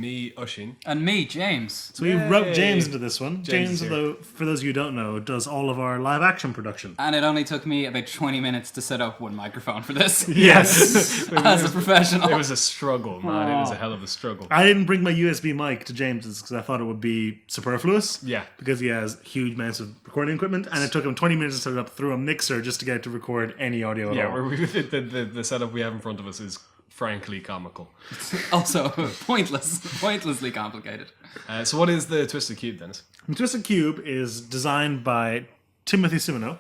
Me, Oisin. And me, James. So we wrote James into this one. James James, although, for those of you who don't know, does all of our live action production. And it only took me about 20 minutes to set up one microphone for this. Yes. As a professional. It was a struggle, man. It was a hell of a struggle. I didn't bring my USB mic to James's because I thought it would be superfluous. Yeah. Because he has huge amounts of recording equipment, and it took him 20 minutes to set it up through a mixer just to get it to record any audio at all. The setup we have in front of us is frankly comical. Also pointlessly complicated. So what is the Twisted Cube, Dennis? The Twisted Cube is designed by Timothy Simino.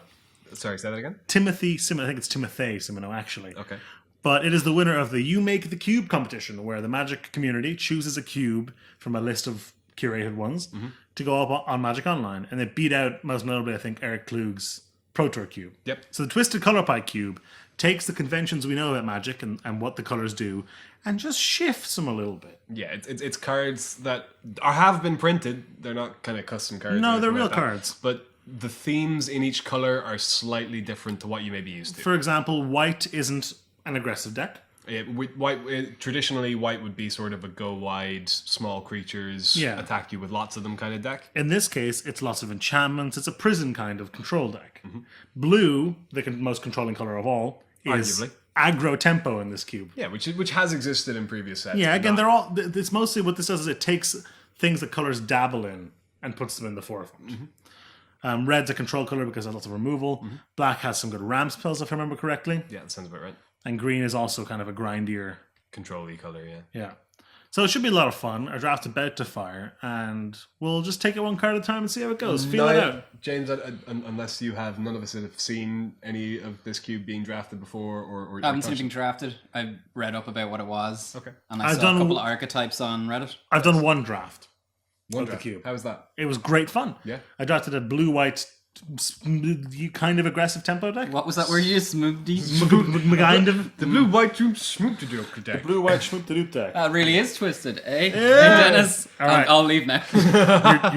Sorry, say that again? Timothy Simino. I think it's Timothy Simino, actually. Okay. But it is the winner of the You Make the Cube competition, where the Magic community chooses a cube from a list of curated ones to go up on Magic Online. And they beat out, most notably, I think, Eric Klug's Pro Tour Cube. Yep. So the Twisted Color Pie Cube takes the conventions we know about Magic and what the colors do and just shifts them a little bit. Yeah, it's cards that have been printed. They're not kind of custom cards. No, or they're anything real like that. cards. But the themes in each color are slightly different to what you may be used to. For example, white isn't an aggressive deck. Traditionally, white would be sort of a go wide, small creatures, attack you with lots of them kind of deck. In this case, it's lots of enchantments. It's a prison kind of control deck. Blue, the most controlling color of all, is Arguably. aggro tempo in this cube. Yeah, which has existed in previous sets. Yeah, but again, not- they're all. It's mostly what this does is it takes things that colors dabble in and puts them in the forefront. Red's a control color because it has lots of removal. Black has some good ramp spells, if I remember correctly. Yeah, that sounds about right. And green is also kind of a grindier. Control-y color, yeah. Yeah. So it should be a lot of fun. Our draft's about to fire, and we'll just take it one card at a time and see how it goes. Feel it out. James, unless you have, none of us have seen any of this cube being drafted before, or I haven't seen it being drafted. I read up about what it was. Okay. And I saw a couple of archetypes on Reddit. I've done one draft. One of the draft. cube. How was that? It was great fun. Yeah. I drafted a blue-white kind of aggressive tempo deck. What was that word you used? Smoothie? Kind of. The blue-white tube smoop to do deck. Blue-white schmoop the loop deck. That really is twisted, eh? Hey, Dennis. All right. I'll leave now.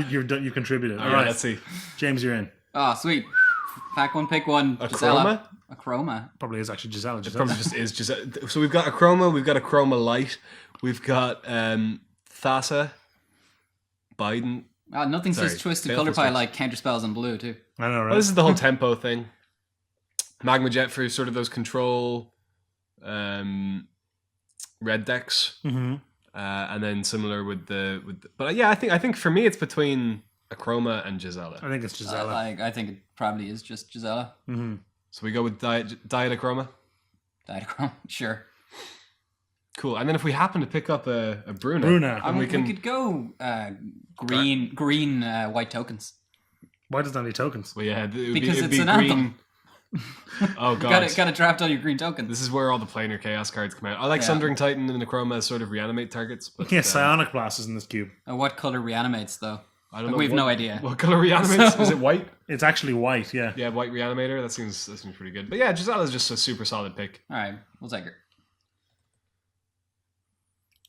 You're done, you contributed. All Yeah, right. let's see. James, you're in. Oh, sweet. Pack one, pick one. A Gisela. chroma? A chroma. Probably is actually Gisela. Probably just is. So we've got a chroma, we've got a chroma light, we've got Thassa, Biden. Nothing says Sorry, twisted Baleful color pie Strikes. like counter spells in blue, too. I know, right? Well, this is the whole tempo thing. Magma Jet for sort of those control red decks, and then similar with the. But yeah, I think for me it's between a chroma and Gisela. I think it's Gisela. I think it probably is just Gisela. So we go with Diet Chroma. Diachrome, sure. Cool. And then if we happen to pick up a Bruna, Bruna. We could go green white tokens. Why does that need tokens? Well, yeah, it'd Because be it's an green. anthem. Oh god. Gotta draft all your green tokens. This is where all the planar chaos cards come out. I like Yeah. Sundering Titan and the Chroma as sort of reanimate targets. But, Yeah, psionic blast is in this cube. What color reanimates though? I don't know. We've no idea. What color reanimates? Is it white? It's actually white, yeah. Yeah, white reanimator. That seems pretty good. But yeah, Gisela's just a super solid pick. All right, we'll take her.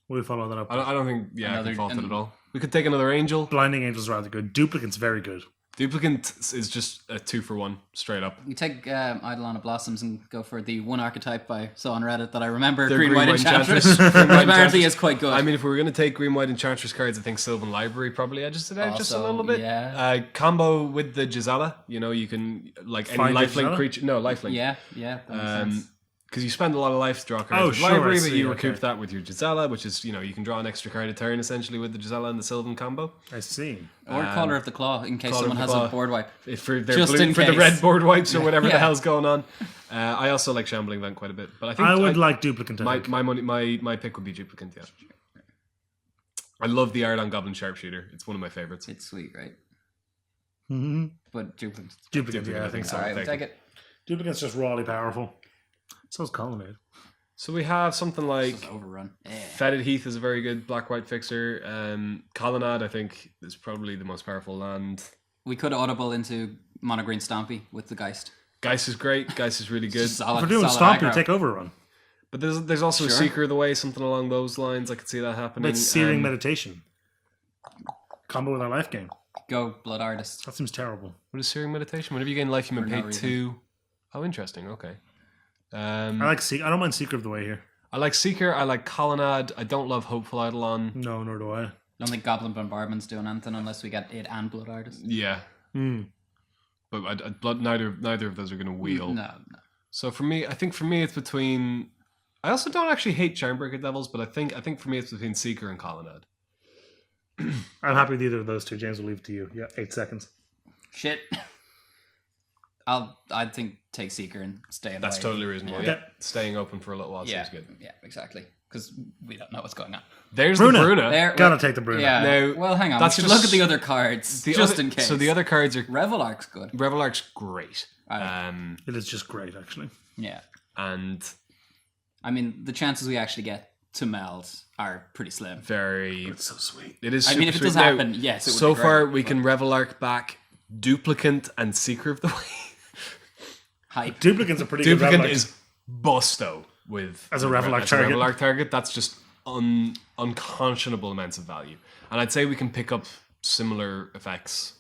We'll follow that up. I don't think I Another- can fault it at all. We could take another angel. Blinding Angel's rather good. Duplicant's very good. Duplicant is just a 2-for-1 straight up. We take Eidolon of Blossoms and go for the one archetype I saw on Reddit that I remember. The Green White Enchantress. Green, White Apparently Enchantress. is quite good. I mean, if we were going to take Green White Enchantress cards, I think Sylvan Library probably edges it out just a Also, little bit. yeah. Combo with the Gisela, you can like any Find the lifelink Gisela? creature. No, lifelink. yeah. That makes sense. Because you spend a lot of life to draw cards Oh, with sure, library, I but see, you okay. recoup that with your Gisela, which is, you can draw an extra card a turn essentially with the Gisela and the Sylvan combo. I see. Or Color of the Claw in case Color of someone the has Claw. a board wipe. For their Just in for the case. red board wipes or whatever the Yeah. hell's going on. I also like Shambling Vent quite a bit. But I think I would like Duplicant, I think. my pick would be Duplicant, yeah. I love the Ardon Goblin Sharpshooter. It's one of my favorites. It's sweet, right? Mhm. But duplicate. Duplicant, yeah, I think so. All right, we'll take it. Duplicant's just rawly powerful. So's Colonnade. So we have something like It's overrun. Yeah. Fetid Heath is a very good black-white fixer. Colonnade, I think, is probably the most powerful land. We could audible into Mono Green Stompy with the Geist. Geist is great. Geist is really good. Solid, If we're doing solid Stompy, aggro. take Overrun. But there's also a Sure. Seeker of the Way, something along those lines. I could see that happening. But Searing Meditation. Combo with our life game. Go Blood Artist. That seems terrible. What is Searing Meditation? Whenever you gain life, you may For no pay reason. 2. Oh, interesting. Okay. I don't mind Secret of the Way here. I like Seeker. I like Colonnade. I don't love Hopeful Eidolon. No, nor do I. I don't think Goblin Bombardment's doing anything unless we get it and Blood Artist. Yeah. But neither of those are going to wheel. No. So for me, I think it's between. I also don't actually hate Charmbreaker Devils, but I think for me it's between Seeker and Colonnade. I'm happy with either of those two. James will leave it to you. Yeah, 8 seconds. Shit. I'd think take Seeker and stay away. That's totally reasonable. Yeah. Yeah. Staying open for a little while seems good. Yeah, exactly. Because we don't know what's going on. There's Bruna. the Bruna. There, Gotta take the Bruna. Yeah. Now, well, hang on. We that's should just- look at the other cards in case. So the other cards are Revelark's good. Revelark's great. It is just great, actually. Yeah. And I mean, the chances we actually get to meld are pretty slim. very. It's so sweet. It is. I mean, if it super does sweet. Now, happen, yes, it would so be great, far we but- can Revelark back Duplicant and Seeker of the Way. Hype. Duplicant's a pretty good Duplicant Revelark. is busto with As a Revelark target. Revelark target. That's just unconscionable amounts of value. And I'd say we can pick up similar effects.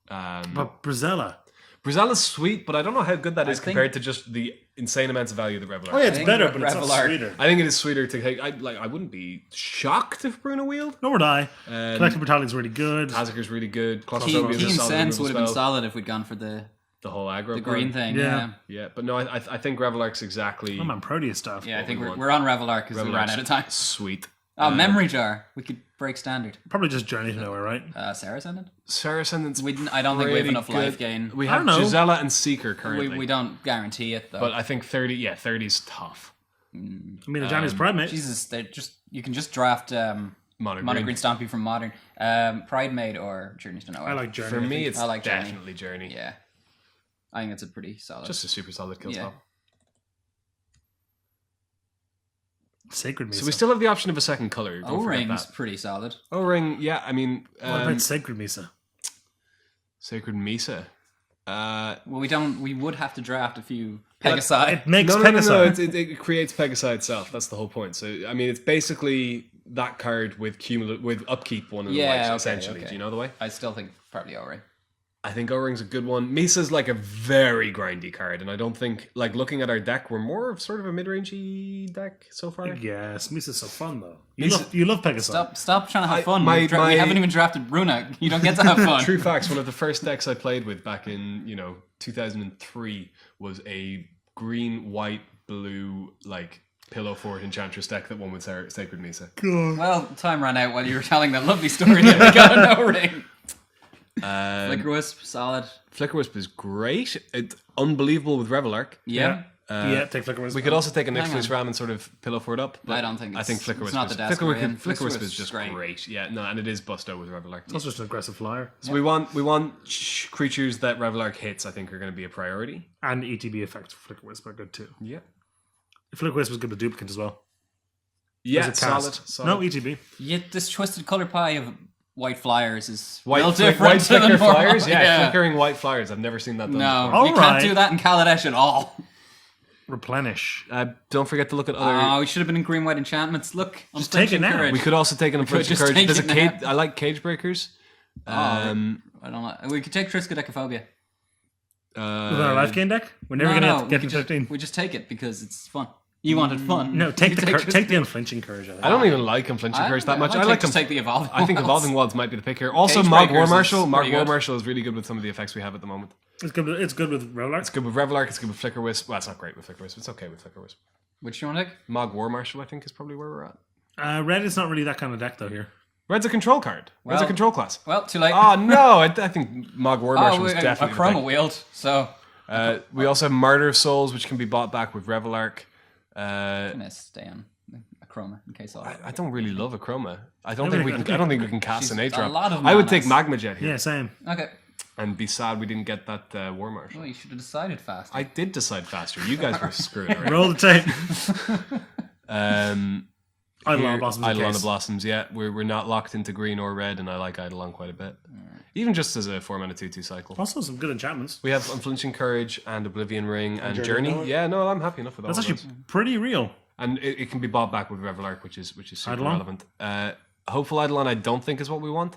But Brazella. Brizella's sweet, but I don't know how good that is think- compared to just the insane amounts of value that Revelark. Oh yeah, has. it's think better, but it's not Revelark- sweeter. I think it is sweeter to take. I wouldn't be shocked if Bruna wheeled. Nor would I. Collective Battalion's really good. Hazaker's really good. Team, Claustrophobia is a team solid Sense removal would have been spell. solid if we'd gone for the The whole aggro green card. thing. Yeah. Yeah. Yeah, but no, I think Revelark's exactly I'm on Proteus stuff. Yeah, I think we we're, want. we're on Revelark because we ran Revelark's out of time. Sweet. Oh, Memory Jar. We could break standard. Probably just Journey to Nowhere, right? Sarah Ascendant? Sarah Ascendant's I don't think we have pretty enough good. life gain. We I have don't know. Gisela and Seeker currently. We don't guarantee it though. But I think 30 is tough. I mean, a Johnny's Primate. Jesus, you can just draft Mono Green Green. Stompy from Modern. Pride Maid or Journeys to Nowhere. I like Journey. For I me, think. it's I like Journey. definitely Journey. Yeah. I think it's a pretty solid. Just a super solid kill Yeah. spell. Sacred Mesa. So we still have the option of a second color. Don't forget O-Ring's that. pretty solid. O-Ring, yeah, I mean... What about Sacred Mesa? Sacred Mesa. Well, we would have to draft a few Pegasi. It makes No, Pegasi. it creates Pegasi itself. That's the whole point. So, I mean, it's basically that card with with upkeep one in the Yeah, white, okay, essentially. okay. Do you know the way? I still think probably O-Ring. I think O-Ring's a good one. Misa's like a very grindy card, and I don't think, like, looking at our deck, we're more of sort of a mid-rangey deck so far. Yes, Mesa's so fun though. Mesa- You love Pegasi. Stop trying to have fun. my- we haven't even drafted Bruna. You don't get to have fun. True facts, one of the first decks I played with back in, 2003 was a green, white, blue, like, Pillow Fort Enchantress deck that won with Sacred Mesa. Well, time ran out while you were telling that lovely story that we got an O-Ring. Flicker Wisp, solid. Flicker Wisp is great. It's unbelievable with Revelark. Yeah. Yeah, take Flicker Wisp. We could also take an Hang Ixalis on. Ram and sort of Pillow Fort up. But I don't think I think it's- Flicker it's Wisp not is, the desk Flicker we're in. Flicker Wisp Flicker is just Wisp's great. Yeah, no, and it is busto with Revelark. It's also just an aggressive flyer. So we want creatures that Revelark hits. I think are going to be a priority. And ETB effects for Flicker Wisp are good too. Yeah. Flicker Wisp is good with Duplicant as well. Yeah, As a cast. solid. No ETB. Yet this twisted color pie of white flyers is White, real flick, different white to the flicker normal. flyers. Yeah, flickering white flyers. I've never seen that done No, before. All you right. can't do that in Kaladesh at all. Replenish. Don't forget to look at other. Oh, we should have been in green, white enchantments. Look, I'm Just take it Flinching now. Courage. We could also take an could Infliction just Courage. take There's a it cage. now. I like Cage Breakers. I don't know. We could take Triskaidekaphobia. With our life gain deck? We're never No, going no, to we get could to 15. We just take it because it's fun. You wanted fun. No, You take could take the Unflinching Courage. I think. I don't even like Infliction Courage that much. I like just take the evolving. I think Wilds. Evolving Wilds might be the pick here. Also, Cage Mog Breakers War is Marshal. Mog pretty War good. Marshal is really good with some of the effects we have at the moment. It's good. It's good with Revelark. It's good with Revelark. It's good with Flicker Wisp. Well, it's not great with Flicker Wisp. It's okay with Flicker Wisp. Which you want to take? Mog War Marshal, I think, is probably where we're at. Red is not really that kind of deck though here. Red's a control card. Red's a Well- control class. Well, too late. Oh no! I think Mog War Marshal is a definitely chroma the pick. wield. So We also have Martyr of Souls, which can be bought back with Revelark. I'm gonna stay on a chroma in case all. I don't really love a Chroma. I don't think we can cast an She's 8 drop. a lot of I would manas. take Magma Jet here Yeah, same. Okay. and be sad we didn't get that War Marshal. Well, you should have decided fast. I did decide faster. You guys were screwed already. Roll the tape. Here, Eidolon Blossoms. Eidolon Blossoms, yeah. We're not locked into green or red, and I like Eidolon quite a bit. Even just as a 4-mana 2/2 cycle. Also some good enchantments. We have Unflinching Courage and Oblivion Ring and Journey. Journey. Yeah, no, I'm happy enough with all That's of actually those. pretty real. And it can be bought back with Revelark, which is super Eidolon? relevant. Hopeful Eidolon, I don't think is what we want.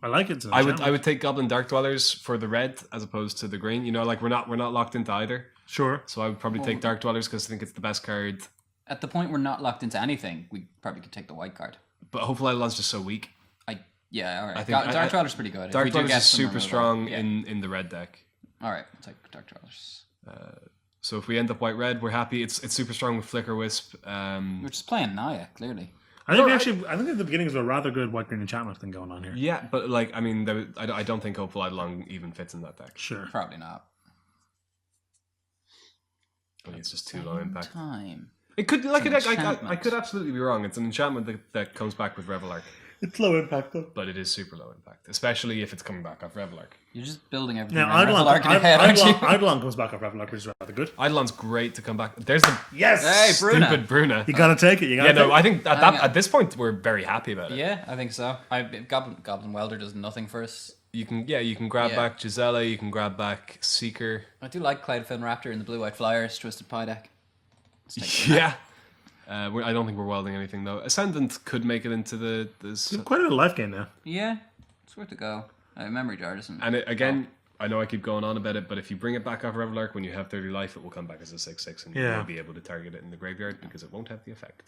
I like it. It's an I enchantment. would take Goblin Dark Dwellers for the red as opposed to the green. You know, like we're not locked into either. Sure. So I would probably take Dark Dwellers because I think it's the best card. at the point we're not locked into anything, we probably could take the white card. But Hopeful Eidolon's just so weak. All right. I think Dark Dweller's pretty good. Dark If we do Dweller's get is some super removal. strong Yeah. in the red deck. All right, we'll take Dark Dwellers. So if we end up white-red, we're happy. It's super strong with Flicker Wisp. We're just playing Naya, clearly. I think I think at the beginning is a rather good white green enchantment thing going on here. Yeah, but like I mean, I don't think Hopeful Eidolon even fits in that deck. Sure. Probably not. I think it's just too low impact. Time. It could like It's an I enchantment. could absolutely be wrong. It's an enchantment that comes back with Revelark, It's low impact though. but it is super low impact, especially if it's coming back off Revelark. You're just building everything Now around Revelark in your head, aren't you? Eidolon comes back off Revelark, which is rather good. Eidolon's great to come back. There's the Yes. Hey, Bruna. stupid Bruna. You gotta take it. You gotta Yeah, no, take I think Hang on. at this point we're very happy about it. Yeah, I think so. Goblin Welder does nothing for us. You can grab Yeah. back Gisela, you can grab back Seeker. I do like Cloudfin Raptor in the Blue White Flyers Twisted Pie deck. Let's take Yeah. I don't think we're welding anything though. Ascendant could make it into this, it. Quite a bit of life gain now. Yeah, it's worth a go. Memory Jar doesn't. and again, I know I keep going on about it, but if you bring it back off Revelark when you have 30 life, it will come back as a 6/6, and you Yeah. won't be able to target it in the graveyard because it won't have the effect.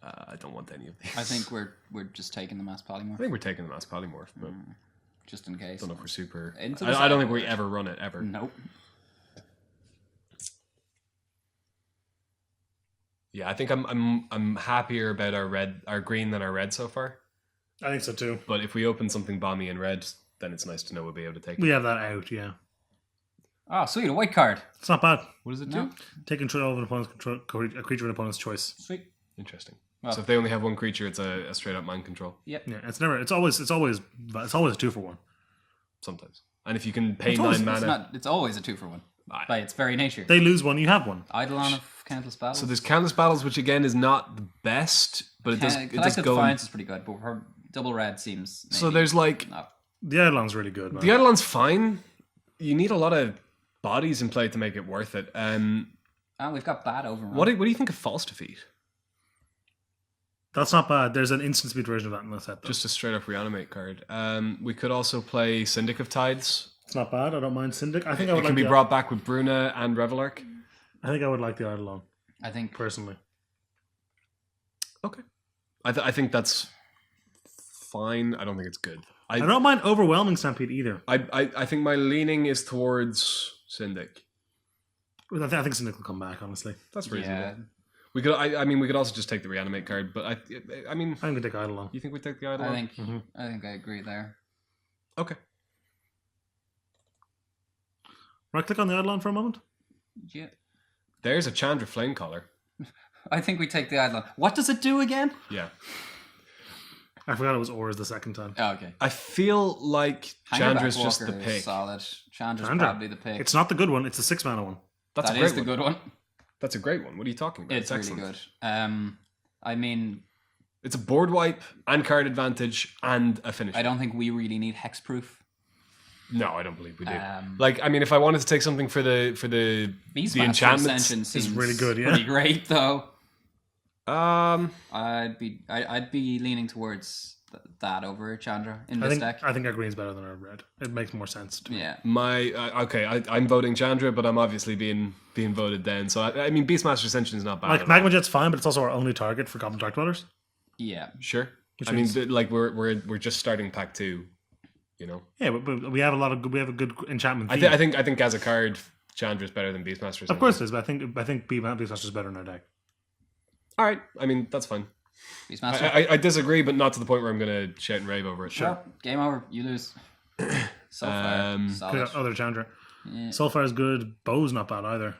I don't want any of these. I think we're just taking the Mass I Polymorph think we're taking the Mass Polymorph, but just in case. I don't know if we're super. Into the I don't think we sideboard. ever run it ever. Nope. Yeah, I think I'm happier about our green than our red so far. I think so too. But if we open something bomby in red, then it's nice to know we'll be able to take it. We have that out. Yeah, Oh, sweet, a white card. it's not bad. What does it No. do? Take control of an opponent's a creature of an opponent's choice. Sweet. Interesting. Well- So if they only have one creature, it's a straight up mind control. Yep. Yeah, it's always a 2-for-1. Sometimes. And if you can pay It's always- 9 mana. It's always a 2-for-1 Aye. by its very nature. They lose one, you have one. Eidolon of Countless Battles. So there's Countless Battles, which again is not the best, but it does Collective go. Defiance is pretty good, but her double red seems. So maybe there's like not. The Eidolon's really good, man. the Eidolon's fine. You need a lot of bodies in play to make it worth it. And we've got bad overrun. What do you think of False Defeat? That's not bad. There's an instant speed version of that in the set, though. Just a straight up reanimate card. We could also play Syndic of Tides. It's not bad. I don't mind Syndic. I think I would It can like be brought back with Bruna and Revelark. I think I would like the Eidolon, I think personally. Okay. I think that's fine. I don't think it's good. I don't mind overwhelming Stampede either. I think my leaning is towards Syndic. I think Syndic will come back, honestly. That's reasonable. yeah. We could. I mean, we could also just take the reanimate card. But I mean, I'm going to take Eidolon. you think we take the Eidolon? I think I agree there. Okay. Right click on the Eidolon for a moment. Yeah. There's a Chandra Flamecaller. I think we take the Eidolon. What does it do again? Yeah. I forgot it was Ors the second time. Oh, okay. I feel like Chandra's Hangerback just the Walker is pick. solid. Chandra's Chandra. probably the pick. It's not the good one. It's the 6-mana one. That's That a great is the one. good one. That's a great one. What are you talking about? It's really excellent. good. I mean, It's a board wipe and card advantage and a finish. I don't think we really need hexproof. No, I don't believe we do. Um, Like, I mean, if I wanted to take something for the Beastmaster enchantments, Ascension seems really good, yeah. pretty great though. um, I'd be leaning towards that over Chandra in this deck. I think our green's better than our red. It makes more sense to me. Yeah. I'm voting Chandra, but I'm obviously being voted down. So I mean, Beastmaster Ascension is not bad. Like at all. Magma Jet's fine, but it's also our only target for Goblin Dark Dwellers. Yeah. Sure. Which I mean, means- like we're just starting pack 2, you know. Yeah, but we have a good enchantment. I theme. think as a card, Chandra is better than Beastmaster. Ascension. Of course it is, but I think Beastmaster's better in our deck. All right. I mean, that's fine. Beastmaster. I disagree, but not to the point where I'm going to shout and rave over it. Well, game over. You lose. So far, solid. Good other Chandra. Yeah. Soulfire is good. Bow's not bad either.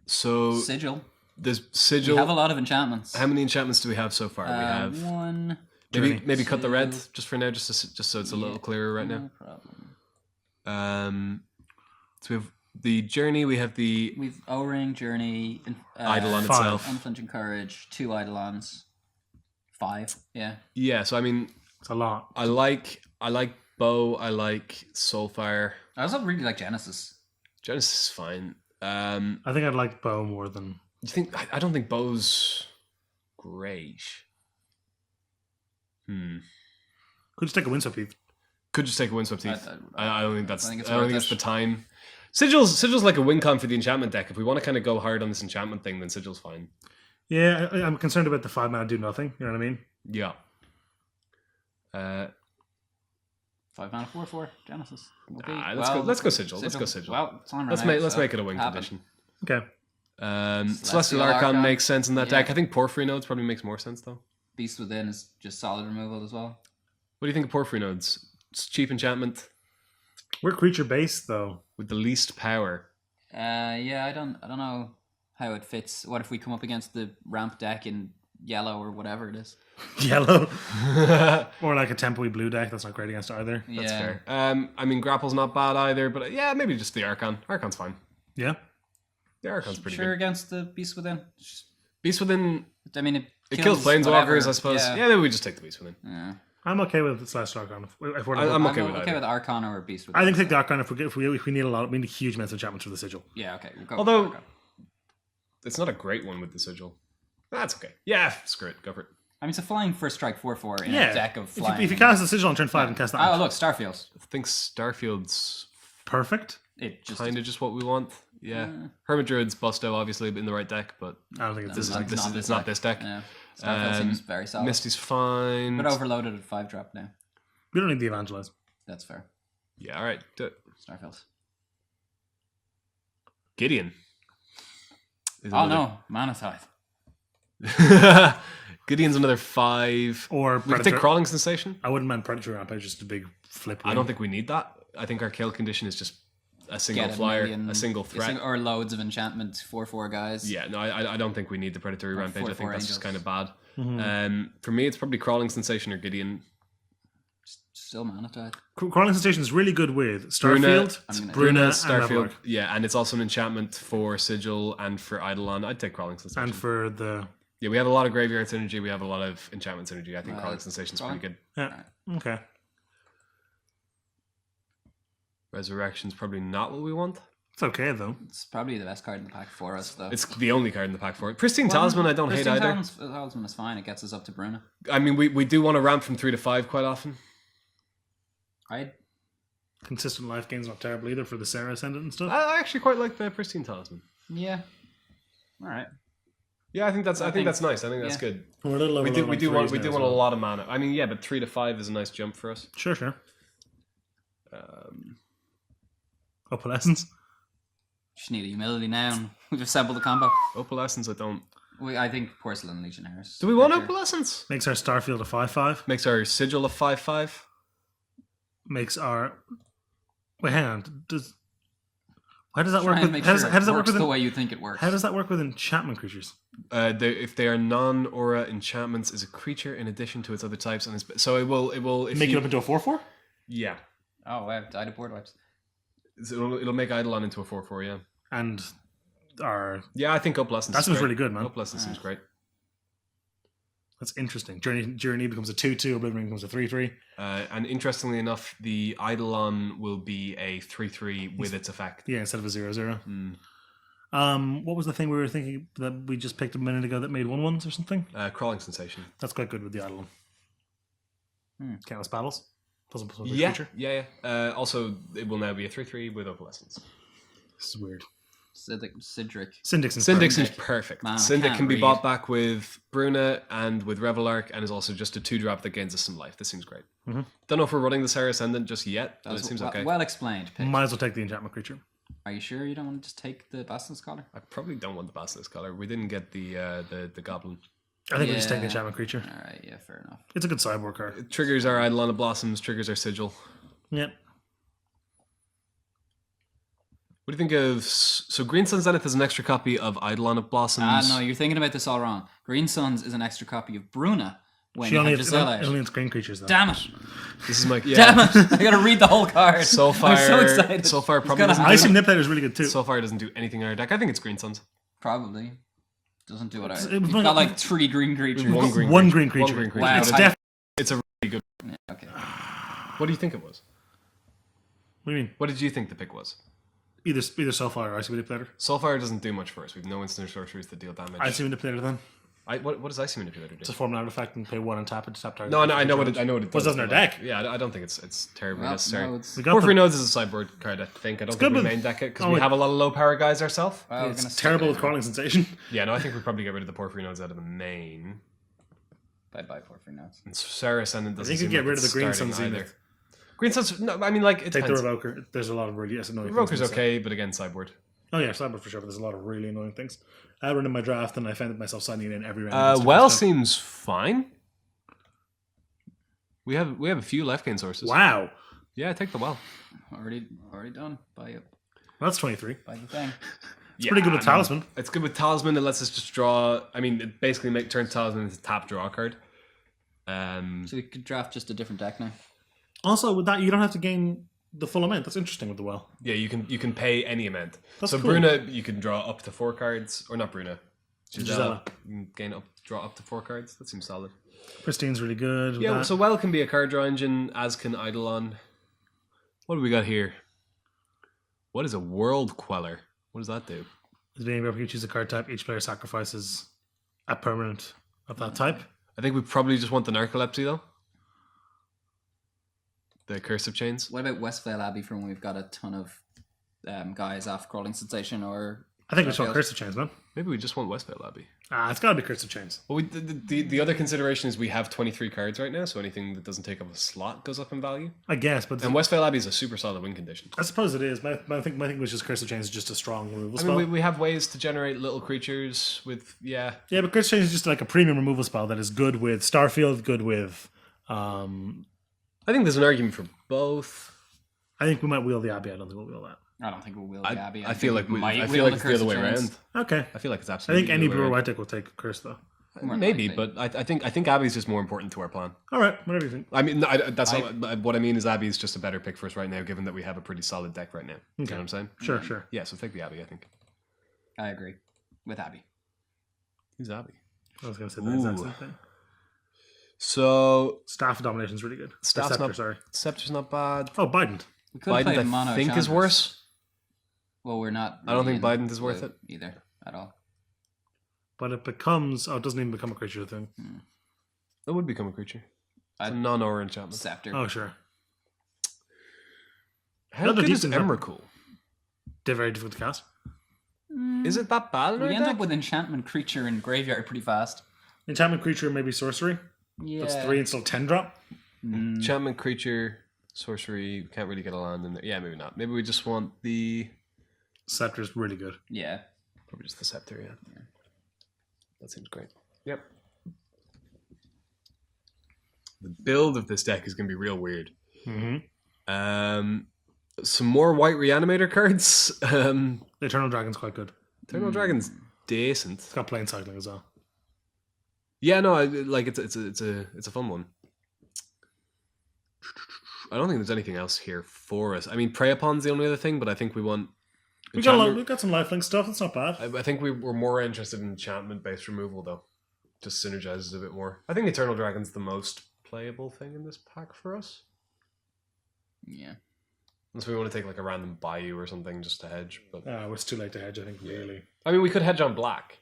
So Sigil. there's We Sigil. have a lot of enchantments. How many enchantments do we have so far? We have one. maybe cut the red two. just for now, just so it's a little clearer right No problem. now. So we have the journey. We have the We've O-Ring, Journey, Eidolon 5. itself. Unflinching Courage, 2 Eidolons, 5. Yeah. Yeah. So I mean, It's a lot. I like Bow. I like Soulfire. I also really like Genesis. Genesis is fine. I think I'd like Bow more than. You think? I don't think Bow's great. Could just take a Windswept Heath. Could just take a Windswept Heath. I don't think that's. I think it's I don't worth think it's it. the time. Sigil's like a win con for the enchantment deck. If we want to kind of go hard on this enchantment thing, then Sigil's fine. Yeah, I'm concerned about the 5-mana do nothing. You know what I mean? Yeah. 5-mana 4/4 Genesis. Let's go Sigil. Let's go Sigil. Well, time Let's make it a win condition. Okay. Celestial Archon makes sense in that deck. I think Porphyry Nodes probably makes more sense though. Beast Within is just solid removal as well. What do you think of Porphyry Nodes? It's cheap enchantment We're creature based though. with the least power. Yeah, I don't know how it fits. What if we come up against the ramp deck in yellow or whatever it is? Yellow. Or like a tempo blue deck. That's not great against either. Yeah. That's fair. I mean, Grapple's not bad either, but yeah, maybe just the Archon. Archon's fine. Yeah. The Archon's pretty Sure good. against the Beast Within. Beast Within, I mean, it kills whatever. Planeswalkers, I suppose. Yeah, maybe we just take the Beast Within. Yeah. I'm okay with Celestial Archon. If we're I'm okay I'm with okay either. with Archon or Beast Within. I think take the Archon if we need we need huge amounts of enchantments for the Sigil. Yeah, okay. We'll go Although- with Archon. It's not a great one with the Sigil. That's okay. Yeah, screw it. Go for it. I mean, it's a flying first strike 4/4 in Yeah. a deck of flying. If you cast the Sigil on turn 5 and cast that, Oh, look, Starfields. I think Starfield's perfect. It just kind of just what we want. Yeah. Hermit Druid's Busto, obviously, in the right deck, but I don't think it's it's not this deck. Yeah. Starfield seems very solid. Misty's fine. But overloaded at 5-drop now. We don't need the Evangelize. That's fair. Yeah, all right. Do it. Starfields. Gideon. Oh no, Mana Tithe. Gideon's another 5. Or We could Predator. take Crawling Sensation. I wouldn't mind Predator Rampage, just a big flip. I don't think we need that. I think our kill condition is just a single Get flyer, million- a single threat. or loads of enchantment 4/4 guys. Yeah, no, I don't think we need the Predatory Rampage. I think 4/4 that's just kind angels. of bad. For me, it's probably Crawling Sensation or Gideon. Still Mana Tithe. Crawling Sensation is really good with Bruna, Starfield, Bruna, and Starfield. Starfield, Yeah, and it's also an enchantment for Sigil and for Eidolon. I'd take Crawling Sensation. and for the Yeah, we have a lot of Graveyard Synergy. We have a lot of Enchantment Synergy. I think Crawling Sensation's pretty good. yeah. Okay. Resurrection's probably not what we want. It's okay though. It's probably the best card in the pack for us, though. It's the only card in the pack for it. Pristine Talisman, I don't hate Pristine either. Talisman is fine. It gets us up to Bruna. I mean, we do want to ramp from 3 to 5 quite often. Consistent life gain's not terrible either for the Sarah Ascendant and stuff. I actually quite like the Pristine Talisman. Yeah. All right. Yeah, I think that's nice. I think that's yeah. good. We're a little over We do want threes now as a well. lot of mana. I mean, yeah, but 3 to 5 is a nice jump for us. Sure. Opalescence. Just need a humility now. We've assembled the combo. Opalescence, I don't. I think Porcelain Legionnaires. Do we want Sure. Opalescence? Makes our Starfield a 5/5. Makes our Sigil a 5/5. Makes our wait, hang on. How does that Try work? and With, make how, does, sure how does it that work works with the way you think it works. how does that work with enchantment creatures? If they are non-aura enchantments, is a creature in addition to its other types, and so it will if Make you, it up into a 4/4? yeah. Oh, wow. Died of board wipes. So it'll make Eidolon into a 4/4, yeah. And our Yeah, I think Opalescence. that is seems great. really good, man. Opalescence seems great. That's interesting. Journey becomes a 2/2. Oblivion becomes a 3/3. And interestingly enough, the Eidolon will be a 3/3 with its effect. Yeah, instead of a 0/0. Mm. What was the thing we were thinking that we just picked a minute ago that made 1/1s or something? Crawling Sensation. That's quite good with the Eidolon. Countless battles. Doesn't put a Yeah, creature. yeah. Also, it will now be a 3/3 with Opalescence. This is weird. Cedric. Syndic's Syndic is perfect. Man, I Syndic can't can be read. bought back with Bruna and with Revelark, and is also just a 2-drop that gains us some life. This seems great. Don't know if we're running the Sarah Ascendant just yet, but it seems okay. Well explained. Pick. Might as well take the enchantment creature. Are you sure you don't want to just take the Basilisk Scholar? I probably don't want the Basilisk Color. We didn't get the Goblin. I think we'll just take the Yeah. enchantment creature. All right. Yeah. Fair enough. It's a good sideboard card. It triggers our Eidolon of Blossoms, triggers our Sigil. Yeah. What do you think of... So Green Sun Zenith is an extra copy of Eidolon of Blossoms. No, you're thinking about this all wrong. Green Suns is an extra copy of Bruna when She you only have has, Giselle it out. only has green creatures though. Damn it! This is my... Yeah. Damn it! I gotta read the whole card. So far, I'm so excited. So far, It's probably got a doesn't Icy do, Manipulator is really good too. so far it doesn't do anything in our deck. I think it's Green Suns. Probably doesn't do what I. It's You've not- got like 3 green creatures. One green One creature. green creature. One green creature. Wow. It's I- definitely. It's a really good... Yeah, okay. What do you think it was? What do you mean? What did you think the pick was? Either Soulfire or Icy Manipulator. Soulfire doesn't do much for us. We have no instant sorceries that deal damage. Icy Manipulator then. What does Icy Manipulator do? It's a formula artifact and pay 1 and tap it to tap target. No, I know what it does. What's in our deck? Yeah, I don't think it's terribly necessary. No, it's, We got Porphyry them. Nodes is a sideboard card, I think. I don't think we good with- main deck it because Oh, we it- have a lot of low power guys ourselves. well, we're It's gonna stick terrible it with in. Crawling Sensation. Yeah, no, I think we probably get rid of the Porphyry Nodes out of the main. Bye Porphyry Nodes. And Sarah Ascendant I doesn't think you seem get like rid of it's the Green starting Sun either. Zenith. Green Sun's no, I mean like it Take the depends. Revoker. There's a lot of really annoying things. Revoker's in this set. okay, but again, sideboard. Oh yeah, Cyber for sure, but there's a lot of really annoying things. I ran in my draft and I found myself signing in every round. against Well different stuff. seems fine. We have a few left gain sources. Wow. Yeah, take the well. Already done. Buy it. Well, that's 23. Buy the thing. It's pretty good with Talisman. It's good with Talisman. It lets us just draw. I mean, it basically turns Talisman into tap draw card. So we could draft just a different deck now. Also, with that, you don't have to gain the full amount. That's interesting with the well. Yeah, you can pay any amount. That's so cool. Bruna, you can draw up to 4 cards, or not Bruna. Gisela. You can draw up to 4 cards. That seems solid. Pristine's really good. with Yeah, that. so well can be a card draw engine, as can Eidolon. What do we got here? What is a World Queller? What does that do? At the beginning of every you choose a card type, each player sacrifices a permanent of that type. I think we probably just want the Narcolepsy though. The Curse of Chains. What about Westvale Abbey for when we've got a ton of guys off Crawling Sensation or... I think we just want Fails. Curse of Chains, man. Maybe we just want Westvale Abbey. It's got to be Curse of Chains. Well, the other consideration is we have 23 cards right now, so anything that doesn't take up a slot goes up in value. I guess, but And Westphal Abbey is a super solid win condition. I suppose it is. But my thing was just Curse of Chains is just a strong removal I spell. mean, we have ways to generate little creatures with, yeah. Yeah, but Curse of Chains is just like a premium removal spell that is good with Starfield, good with... I think there's an argument for both. I think we might wheel the Abbey. I don't think we'll wheel that. I don't think we'll wheel the Abbey. I feel like might I wheel feel like it's the Curse other of way Chains. around. Okay. I feel like it's I absolutely. think any the other blue or way white deck will take Curse, though. More maybe, likely. but I think Abbey's just more important to our plan. All right, whatever you think. I mean, that's not what I mean. Is Abbey's just a better pick for us right now, given that we have a pretty solid deck right now. You know what I'm saying? Sure, sure. Yeah, so take the Abbey. I think. I agree with Abbey. Who's Abbey? I was going to say the exact Ooh. same thing. So Staff Domination is really good. Staff's Scepter, not- sorry. Scepter's not bad. Oh, Biden. We could play Biden, mono I think, is Chandras. worse. Well, we're not. I don't think really in Biden is worth blue it. either at all. But it becomes... Oh, it doesn't even become a creature thing. It would become a creature. It's a I'd- non-aura enchantment. Scepter. Oh, sure. How Not a good is decent Emrakul? They're very difficult to cast. Is it that bad in our We end deck? up with enchantment creature in graveyard pretty fast. Enchantment creature, maybe sorcery. Yeah. That's 3 and still 10 drop. Enchantment creature, sorcery. Can't really get a land in there. Yeah, maybe not. Maybe we just want the Scepter's really good. Yeah. probably just the scepter. Yeah. That seems great. Yep. The build of this deck is going to be real weird. Mm-hmm. Some more white reanimator cards. The Eternal Dragon's quite good. Eternal Dragon's decent. It's got plane cycling as well. Yeah, no, it's a fun one. I don't think there's anything else here for us. I mean, Prey Upon's the only other thing, but I think we want. We've got some lifelink stuff. That's not bad. I think we're more interested in enchantment-based removal, though. Just synergizes a bit more. I think Eternal Dragon's the most playable thing in this pack for us. Yeah. Unless we want to take like a random Bayou or something just to hedge. But It's too late to hedge, I think, really. I mean, we could hedge on black.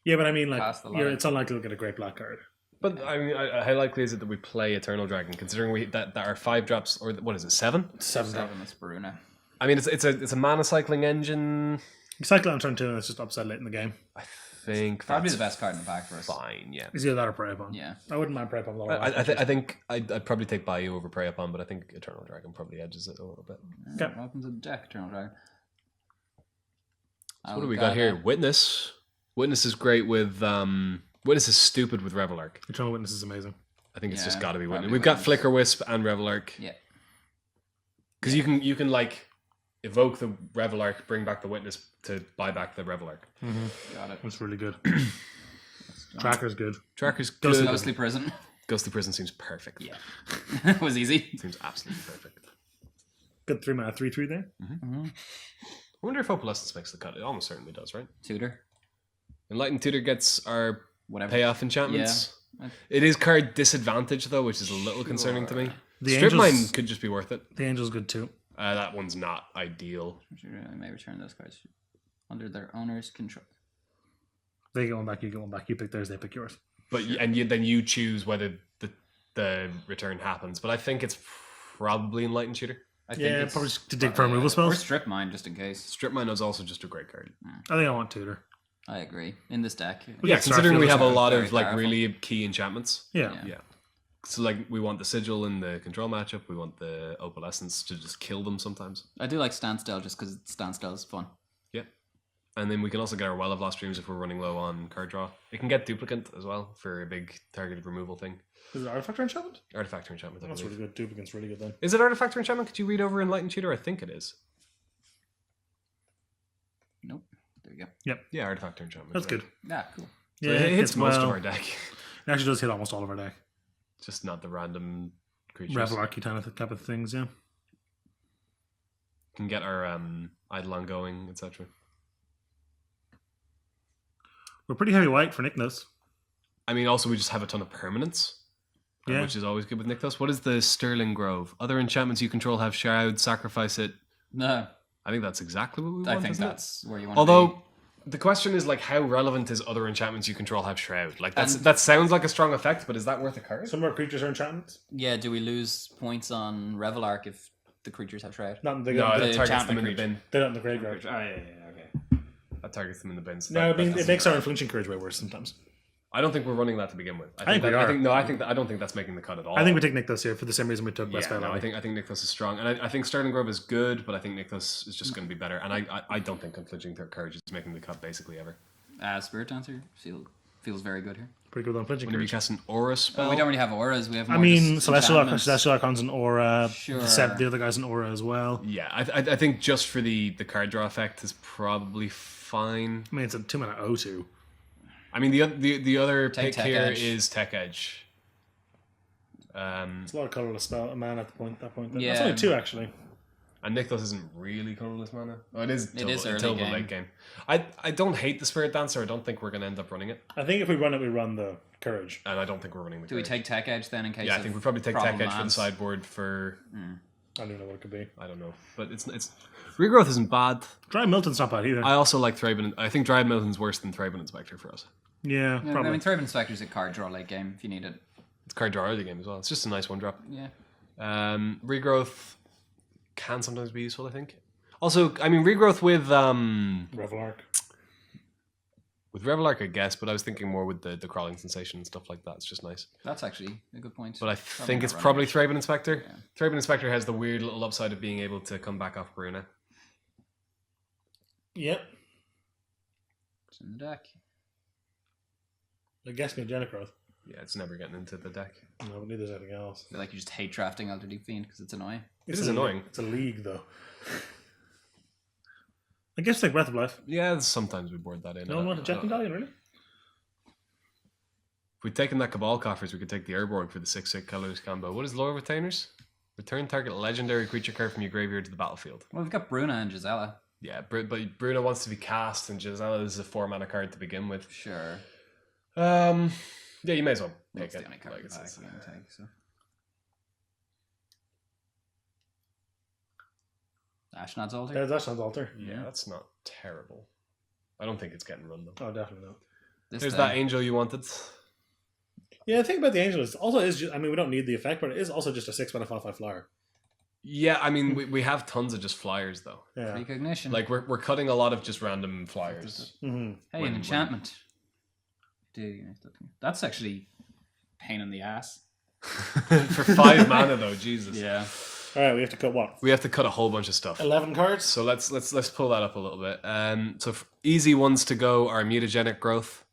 Yeah, but I mean, like, Pass the line. it's unlikely to get a great black card. But I mean, how likely is it that we play Eternal Dragon, considering that our 5 drops, or what is it, 7? 7 drop. 7 is Bruna. I mean, it's a mana cycling engine. You cycle it on turn 2 and it's just upside late in the game. I think Probably that's the best card in the pack for us. fine. Yeah. Is either that or Prey Upon. Yeah. I wouldn't mind Prey Upon. I think I'd probably take Bayou over Prey Upon, but I think Eternal Dragon probably edges it a little bit. Okay. Welcome to the deck, Eternal Dragon. So what do we got here? Witness. Witness is great with Witness is stupid with Revelark. Eternal Witness is amazing. I think it's just Yeah, got to be Witness. probably We've got Witness. Flicker Wisp and Revelark. Yeah. Because you can like evoke the Revelark, bring back the Witness to buy back the Revelark. Got it. That's really good. Tracker's good. Tracker's good. Ghostly Prison. Ghostly Prison seems perfect. Yeah. It was easy. Seems absolutely perfect. Good 3 mana 3/3 there. I wonder if Opalescence makes the cut. It almost certainly does, right? Tutor. Enlightened Tutor gets our Whatever. payoff enchantments. Yeah. It is card disadvantage though, which is a little concerning to me. The Strip Mine Angels- could just be worth it. The Angel's good too. That one's not ideal. May return those cards under their owner's control. They get one back, you get one back. You pick theirs, they pick yours. But then you choose whether the return happens. But I think it's probably Enlightened Shooter. I think it's probably to dig for removal or spells. Strip Mine, just in case. Strip Mine is also just a great card. I think I want Tutor. I agree. In this deck. Yeah, considering we have a lot very of like powerful. really key enchantments. Yeah. Yeah. So like we want the Sigil in the control matchup. We want the Opalescence to just kill them sometimes. I do like Standstill just because Standstill is fun. Yeah. And then we can also get our Well of Lost Dreams if we're running low on card draw. It can get Duplicant as well for a big targeted removal thing. Is it Artifact or Enchantment? Artifact or Enchantment. I That's believe. really good. Duplicant's really good then. Is it Artifact or Enchantment? Could you read over Enlightened Tutor? I think it is. Nope. There you go. Yep. Yeah, Artifact or Enchantment. That's yeah. good. Yeah, cool. So Yeah, it hits hits most well. of our deck. It actually does hit almost all of our deck. Just not the random creatures. Revel Archy type of things, yeah. Can get our Eidolon going, etc. We're pretty heavy white for Nykthos. I mean, also we just have a ton of permanents. Yeah. Which is always good with Nykthos. What is the Sterling Grove? Other enchantments you control have Shroud, sacrifice it. No, I think that's exactly what we want. I think isn't it? that's where you want Although the question is like, how relevant is other enchantments you control have Shroud? Like And- that sounds like a strong effect, but is that worth a card? Some of our creatures are enchantments. Yeah, do we lose points on Revel Arc if the creatures have Shroud? Not they No, got that the targets them enchantment in the creature. bin. they're not in the graveyard. Okay. That targets them in the bin. So No, that I mean, it doesn't makes our matter. Influencing Courage way worse sometimes. I don't think we're running that to begin with. I think we are. I don't think that's making the cut at all. I think we take Nykthos here for the same reason we took West yeah, Valley. no, I think Nykthos is strong, and I think Sterling Grove is good, but I think Nykthos is just going to be better. And I don't think Unflinching Courage is making the cut basically ever. Spirit Dancer feels very good here. Pretty good on Flinching When you Courage. cast an Aura spell, Well, we don't really have auras. We have. I More mean, just Celestial enchantments. Archon's an aura. Sure. The other guy's an aura as well. yeah, I think just for the card draw effect is probably fine. I mean, it's a 2-mana O2. I mean, the other Take pick Tech here Edge. is Tech Edge. It's a lot of colorless spell, a man at that point. Yeah. That's only 2 actually. And Nykthos isn't really colorless mana. Oh, it is. It is early until the game. late game. I don't hate the Spirit Dancer. I don't think we're going to end up running it, I think if we run it, we run the Courage. and I don't think we're running the. Do we Courage. take Tech Edge then in case? Yeah, I of think we probably take Tech problem Edge for the lands? sideboard for. I don't know what it could be. I don't know, but it's regrowth isn't bad. Dry Milton's not bad either. I also like Thraben. I think Dryad Milton's worse than Thraben Inspector for us. yeah, Yeah, probably. I mean, Thraben Inspector's a card draw late game if you need it. It's card draw early game as well. It's just a nice one drop. Yeah. Regrowth can sometimes be useful, I think. Also, I mean, regrowth with Revel Arc. Revel Arc, I guess, but I was thinking more with the crawling sensation and stuff like that. It's just nice. That's actually a good point. But I think not it's running probably it. Thraben Inspector. Yeah. Thraben Inspector has the weird little upside of being able to come back off Bruna. Yep. It's in the deck. I guess Neogenic Growth. Yeah, it's never getting into the deck. No, but neither is anything else. I feel like you just hate drafting Elder Deep Fiend because it's annoying. It is annoying. It's a league, though. I guess like Breath of Life. Yeah, sometimes we board that in. No one wanted Jet Medallion, really? If we'd taken that Cabal Coffers, we could take the Airborg for the 6/6 colors combo. What is Lore of Retainers? Return target legendary creature card from your graveyard to the battlefield. Well, we've got Bruna and Gisela. Yeah, but Bruna wants to be cast, and Gisela is a 4-mana card to begin with. Sure. Yeah, you may as well take That's it. the only card Like, it's- back we can take. So. Ashnod's Altar. There's Ashnod's Altar. yeah, that's not terrible. I don't think it's getting run though. Oh, definitely not. This There's thing. that angel you wanted. Yeah, the thing about the Angel is also is just, I mean, we don't need the effect, but it is also just a 6-mana 5/5 flyer. Yeah, I mean we have tons of just flyers though. Yeah. Recognition. Like we're cutting a lot of just random flyers. Mm-hmm. hey, when- an enchantment. That's actually pain in the ass. For 5 mana though, Jesus. Yeah. All right, we have to cut what? We have to cut a whole bunch of stuff. 11 cards. So let's pull that up a little bit. So easy ones to go are mutagenic growth.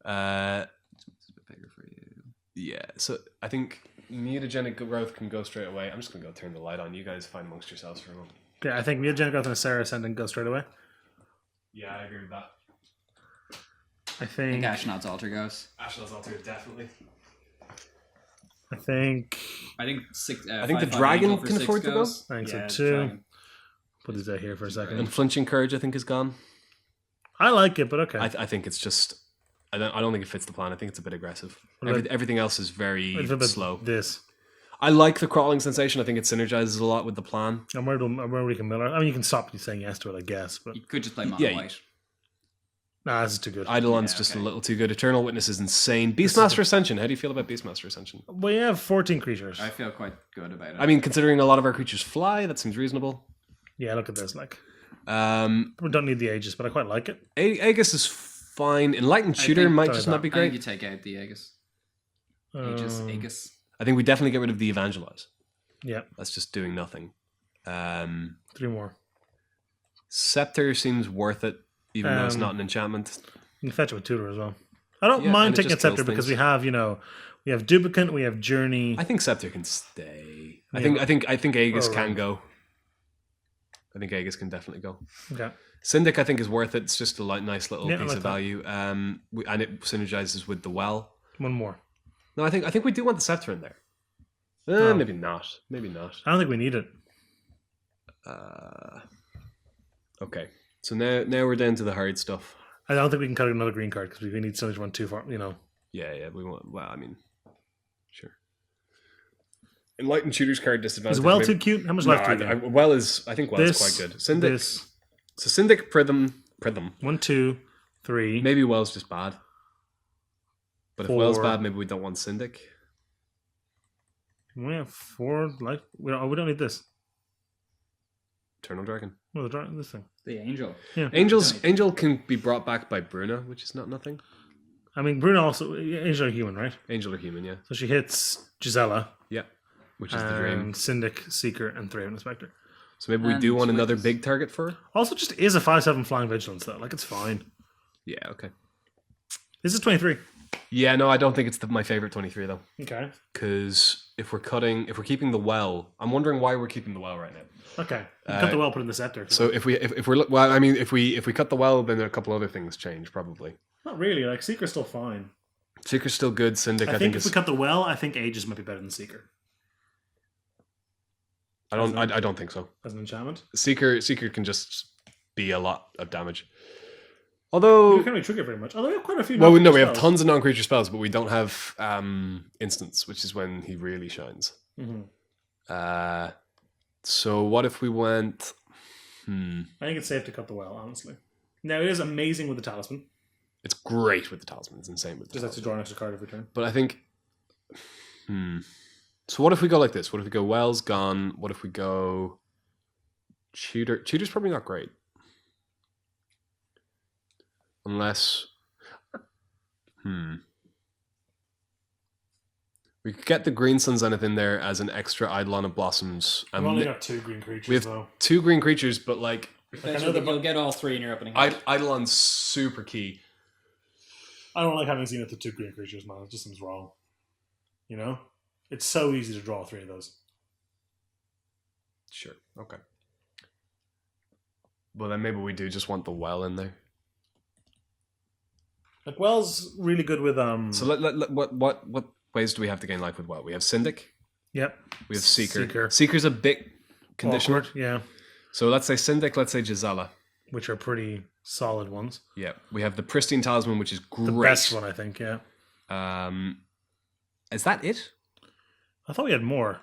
It's a bit bigger for you. Yeah, so I think mutagenic growth can go straight away. I'm just gonna go turn the light on. You guys find amongst yourselves for a moment. Okay, I think Neogenic Growth and a Sarah Ascendant go straight away. Yeah, I agree with that. I I think. think Ashnod's Altar goes. Ashnod's Altar, definitely. I think. I think six. I think the 5/5 dragon angel for can 6 afford to go. goes. I think Yeah, so too. dragon. Put these out here for a second. And flinching courage, I think, is gone. I like it, but okay. I think it's just. I don't think it fits the plan. I think it's a bit aggressive. What about- Everything else is very What about slow. This. I like the crawling sensation. I think it synergizes a lot with the plan. I'm worried we can mill it. I mean, you can stop you saying yes to it, I guess, but You could just play mono Yeah, white. Nah, this is too good. Eidolon's just a little too good. Eternal Witness is insane. Beastmaster Ascension. How do you feel about Beastmaster Ascension? We have 14 creatures. I feel quite good about it. I mean, considering a lot of our creatures fly, that seems reasonable. Yeah, look at this. Like, We don't need the Aegis, but I quite like it. Aegis is fine. Enlightened Shooter might just not be I think great. you take out the Aegis. Aegis. I think we definitely get rid of the Evangelize. Yeah. That's just doing nothing. 3 more. Scepter seems worth it, even though it's not an enchantment. You can fetch it with Tutor as well. I don't Yeah, mind and it taking a just kills Scepter because things. we have, we have Duplicant, we have Journey. I think Scepter can stay. I Yeah. think Aegis Oh, can right. go. I think Aegis can definitely go. Okay. Syndic, I think, is worth it. It's just a nice little Yeah, I piece like of that. value. And it synergizes with the well. 1 more. No, I think we do want the Scepter in there. Maybe not. Maybe not. I don't think we need it. Okay. So now we're down to the hard stuff. I don't think we can cut another green card because we need so much 1 too far, Yeah, we want. Well, I mean, sure. Enlightened Shooter's card disadvantage. Is Well maybe- too cute? How much No, left do you get? I think Well is quite good. Syndic. This. So Syndic, Prism. 1, 2, 3. Maybe Well's just bad. But if Well's 4. bad, maybe we don't want Syndic. We have 4 life. We don't need this. Eternal Dragon. No, this thing. The Angel. Yeah. Angel can be brought back by Bruna, which is not nothing. I mean, Bruno also. Angel are human, right? Angel or human, yeah. So she hits Gisela. Yeah. Which is the dream. And Syndic, Seeker, and Thraven Inspector. So maybe we And do want another Witness. big target for her? Also, just is a 5/7 flying vigilance though. Like it's fine. Yeah, okay. This is 23. Yeah, no, I don't think it's my favorite 23 though. Okay. Because if we're keeping the well, I'm wondering why we're keeping the well right now. Okay. Cut the well, put in the scepter. So if we cut the well, then a couple other things change probably. Not really. Like Seeker's still fine. Seeker's still good. Syndic, I think if is. we cut the well, I think Aegis might be better than Seeker I don't think so. as an enchantment. Seeker can just be a lot of damage. We Although, can't really trigger very much. Although we have quite a few. well, no, we non-creature have spells. tons of non-creature spells, but we don't have instants, which is when he really shines. Mhm. So what if we went? I think it's safe to cut the well, honestly. Now it is amazing with the talisman. It's great with the talisman. It's insane with the Just have to talisman. draw an extra card every turn. But I think. So what if we go like this? What if we go Well's gone? What if we go Tutor? Tutor's probably not great. Unless. We could get the Green Sun Zenith in there as an extra Eidolon of Blossoms. We've only got 2 green creatures, we have though. 2 green creatures, but like You'll get all 3 in your opening hand. Eidolon's super key. I don't like having Zenith with 2 green creatures, man. It just seems wrong. You know? It's so easy to draw 3 of those. Sure. Okay. Well, then maybe we do just want the well in there. Like, Well's really good with... So what ways do we have to gain life with well? We have Syndic. Yep. We have Seeker. Seeker. Seeker's a bit conditional. Awkward, yeah. So let's say Syndic, let's say Gisela. Which are pretty solid ones. Yeah. We have the Pristine Talisman, which is great. The best one, I think, yeah. Is that it? I thought we had more.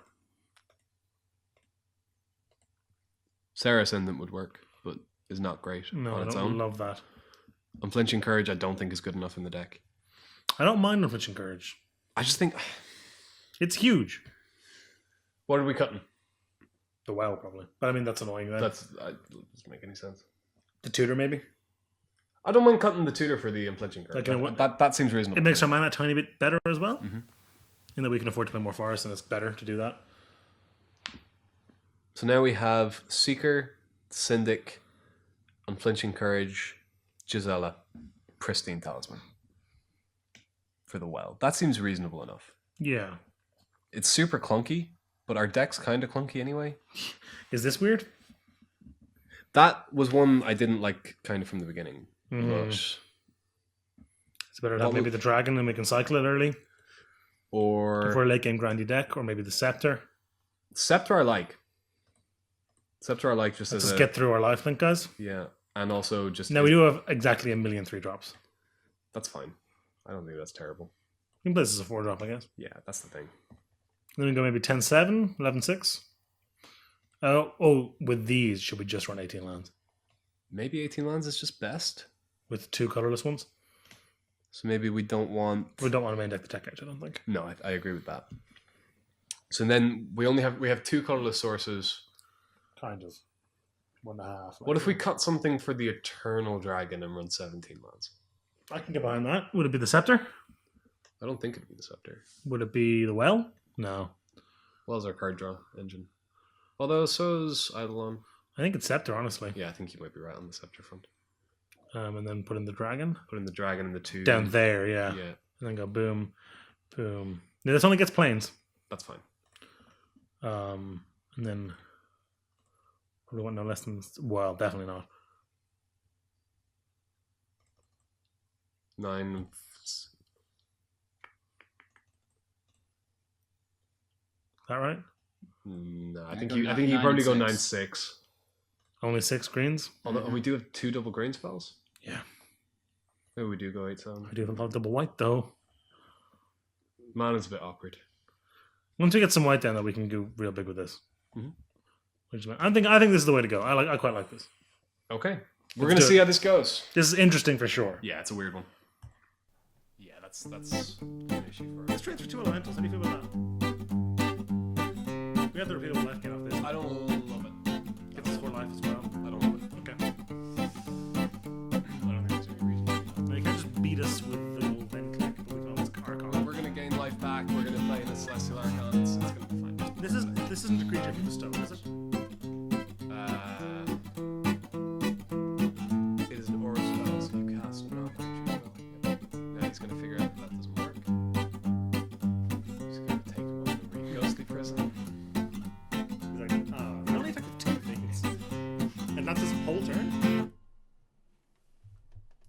Sarah Ascendant would work, but is not great No, on I its don't own. love that. Unflinching Courage, I don't think is good enough in the deck. I don't mind Unflinching Courage. I just think... It's huge. What are we cutting? The well, probably. But I mean, that's annoying then. That doesn't make any sense. The Tutor, maybe? I don't mind cutting the Tutor for the Unflinching Courage. Like, That seems reasonable. It makes our mana a tiny bit better as well. In that we can afford to play more Forest, and it's better to do that. So now we have Seeker, Syndic, Unflinching Courage, Gisela, Pristine Talisman. For the well. That seems reasonable enough. Yeah. It's super clunky, but our deck's kind of clunky anyway. Is this weird? That was one I didn't like kind of from the beginning. But, It's better to have maybe the Dragon and we can cycle it early. If we're or a late game grindy deck, or maybe the Scepter. Scepter I like. Scepter I like just Let's as just a... get through our lifelink, guys. Yeah, and also just... Now we do have exactly 1,000,000 3-drops. That's fine. I don't think that's terrible. We can play this as a 4-drop, I guess. Yeah, that's the thing. Then we go maybe 10-7, 11-6. Oh, with these, should we just run 18 lands? Maybe 18 lands is just best. with 2 colorless ones. So maybe we don't want. We don't want to main deck the Tech Edge, I don't think. No, I agree with that. So then we have 2 colorless sources. Kind of. 1.5. What if we cut something for the Eternal Dragon and run 17 lands? I can get behind that. Would it be the Scepter? I don't think it'd be the Scepter. Would it be the Well? No. Well's our card draw engine. Although so's Eidolon. I think it's Scepter, honestly. Yeah, I think you might be right on the Scepter front. And then put in the Dragon. Put in the Dragon and the 2. Down there, yeah. Yeah, And then go boom, boom. Now, this only gets planes. that's fine. And then probably want no less than, well, definitely not. 9. Is that right? No, I I think go you nine, probably go 9-6. 9-6. Only 6 greens? Although we do have 2 double green spells. Yeah. Maybe we do go 8-7. I do have a lot of double white, though. Mana's a bit awkward. Once we get some white down, though, we can go real big with this. Mhm. I think this is the way to go. I quite like this. Okay. We're Let's going to do see it. how this goes. This is interesting for sure. Yeah, it's a weird one. Yeah, that's an issue for us. Let's transfer 2 elementals. How do you feel about that? We have the repeatable life gain off this. I don't love it. Get the score life as well. I don't love it. Okay. I don't think there's any reason. Now, you can't just beat us with the old then click, but we can always Archon. We're going to gain life back. We're going to play in a Celestial Archon. It's going to be fine. This isn't a creature you bestow, is it?